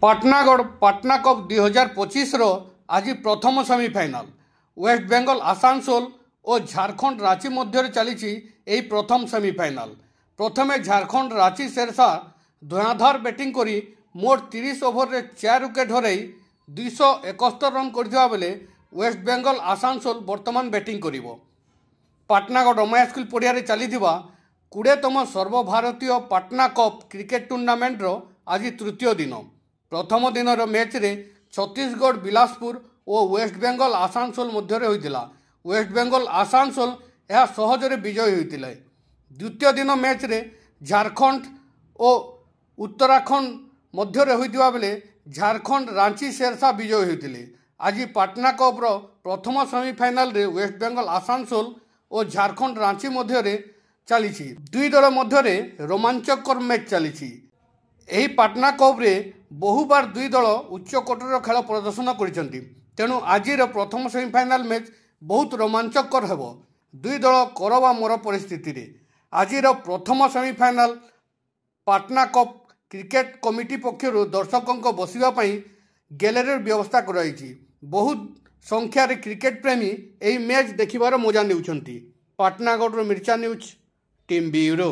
Patnagarh Patna cup 2025 आज प्रथम semi-final waste Bengal Asansol और झारखंड रांची मध्य चली प्रथम सेमिफाइनाल। प्रथमे झारखंड रांची शेरशाह धुआंधार बैटिंग करी मोट 30 ओवर रे 4 विकेट हर 271 रन करथिबा बेले वेस्ट बेंगल आसानसोल वर्तमान बैटिंग करिवो। पाटनागढ़ रमाया स्कूल पड़िया रे चलीथिबा 20तम सर्वभारतीय पाटना कप क्रिकेट टूर्नामेंट आज तृतीय दिन। प्रथम दिन मैच रे छत्तीसगढ़ बिलासपुर और वेस्ट बेंगल आसानसोल मध्य होइतिला। वेस्ट बेंगल आसानसोल यह सहजरे विजयी होइतिले। द्वितीय दिन मैच रे झारखंड और उत्तराखंड मध्य होइतिबा बेले झारखंड रांची शेरशाह विजयी होइतिले। आज पाटना कप प्रथम सेमिफाइनाल रे वेस्ट बेंगल आसानसोल और झारखंड रांची मध्य चली दुई दल मध्य रोमांचकर मैच चली। यही पाटना कप रे बहुबार दुई दल उच्च कोटर खेल प्रदर्शन करिसेंती। तेणु आज प्रथम सेमिफाइनाल मैच बहुत रोमांचकर हेबो। दुई दल करवा मोर परिस्थिति रे आज प्रथम semi-final Patna cup cricket committee पक्षर दर्शकों बसवा गैलरी व्यवस्था कराई। बहुत संख्यार क्रिकेट प्रेमी यही मैच देखिबार मजा नेउछंती। पाटनागढ़ मिर्चा न्यूज टीम ब्यूरो।